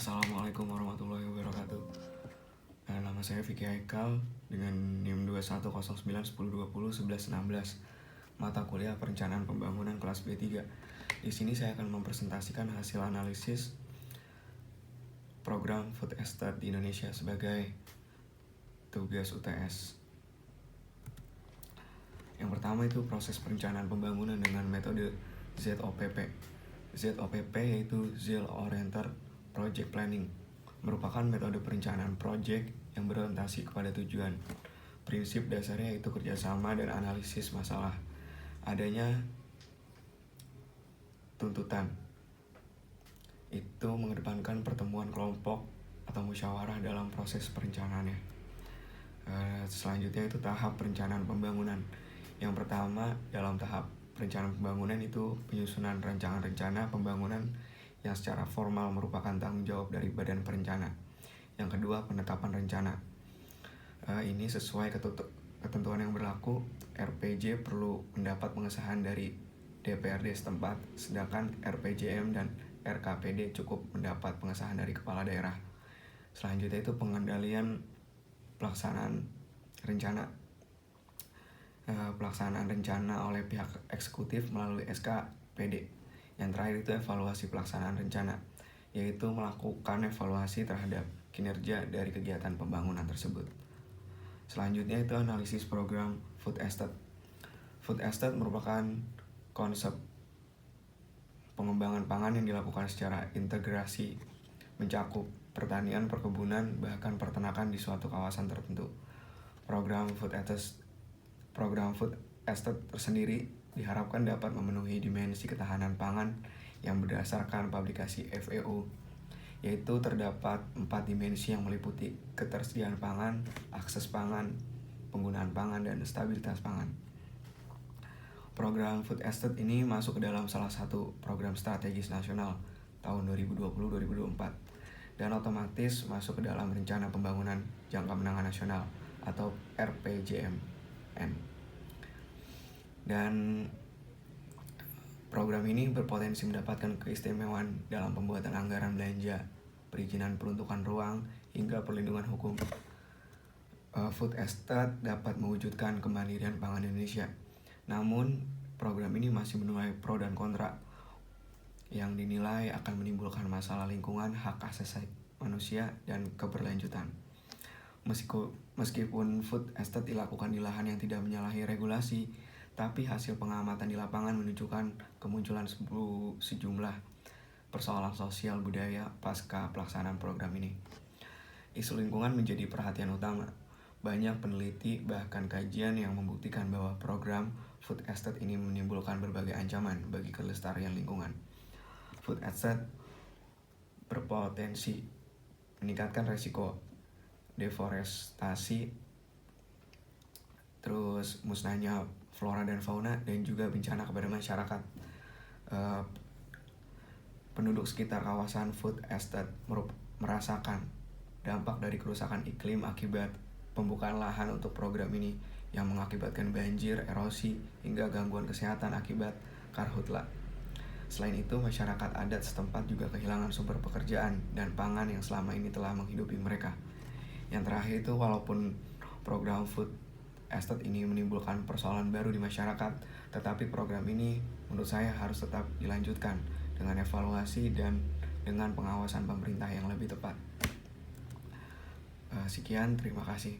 Assalamualaikum warahmatullahi wabarakatuh. Nama saya Vicky Haikal dengan NIM 210910201116, mata kuliah Perencanaan Pembangunan kelas B3. Di sini saya akan mempresentasikan hasil analisis program Food Estate di Indonesia sebagai tugas UTS. Yang pertama itu proses perencanaan pembangunan dengan metode ZOPP. ZOPP yaitu Zero Oriented Project Planning, merupakan metode perencanaan proyek yang berorientasi kepada tujuan. Prinsip dasarnya itu kerjasama dan analisis masalah. Adanya tuntutan itu mengedepankan pertemuan kelompok atau musyawarah dalam proses perencanaannya. Selanjutnya itu tahap perencanaan pembangunan. Yang pertama dalam tahap perencanaan pembangunan itu penyusunan rancangan rencana pembangunan yang secara formal merupakan tanggung jawab dari badan perencana. Yang kedua, penetapan rencana. Ini sesuai ketentuan yang berlaku, RPJ perlu mendapat pengesahan dari DPRD setempat, sedangkan RPJM dan RKPD cukup mendapat pengesahan dari kepala daerah. Selanjutnya itu pengendalian pelaksanaan rencana. Pelaksanaan rencana oleh pihak eksekutif melalui SKPD. Yang terakhir itu evaluasi pelaksanaan rencana, yaitu melakukan evaluasi terhadap kinerja dari kegiatan pembangunan tersebut. Selanjutnya itu analisis program Food Estate. Food Estate merupakan konsep pengembangan pangan yang dilakukan secara integrasi, mencakup pertanian, perkebunan, bahkan peternakan di suatu kawasan tertentu. Program Food Estate tersendiri diharapkan dapat memenuhi dimensi ketahanan pangan yang berdasarkan publikasi FAO, yaitu terdapat 4 dimensi yang meliputi ketersediaan pangan, akses pangan, penggunaan pangan, dan stabilitas pangan. Program Food Estate ini masuk ke dalam salah satu program strategis nasional tahun 2020-2024 dan otomatis masuk ke dalam rencana pembangunan jangka menengah nasional atau RPJMN. Dan program ini berpotensi mendapatkan keistimewaan dalam pembuatan anggaran belanja, perizinan peruntukan ruang, hingga perlindungan hukum. Food Estate dapat mewujudkan kemandirian pangan Indonesia. Namun, program ini masih menuai pro dan kontra yang dinilai akan menimbulkan masalah lingkungan, hak asasi manusia, dan keberlanjutan. Meskipun Food Estate dilakukan di lahan yang tidak menyalahi regulasi, tapi hasil pengamatan di lapangan menunjukkan kemunculan sejumlah persoalan sosial budaya pasca pelaksanaan program ini. Isu lingkungan menjadi perhatian utama. Banyak peneliti bahkan kajian yang membuktikan bahwa program Food Estate ini menimbulkan berbagai ancaman bagi kelestarian lingkungan. Food Estate berpotensi meningkatkan resiko deforestasi, terus musnahnya flora dan fauna, dan juga bencana kepada masyarakat. Penduduk sekitar kawasan Food Estate merasakan dampak dari kerusakan iklim akibat pembukaan lahan untuk program ini yang mengakibatkan banjir, erosi, hingga gangguan kesehatan akibat karhutla. Selain itu, masyarakat adat setempat juga kehilangan sumber pekerjaan dan pangan yang selama ini telah menghidupi mereka. Yang terakhir itu, walaupun program Food Estate ini menimbulkan persoalan baru di masyarakat, tetapi program ini menurut saya harus tetap dilanjutkan dengan evaluasi dan dengan pengawasan pemerintah yang lebih tepat. Sekian, terima kasih.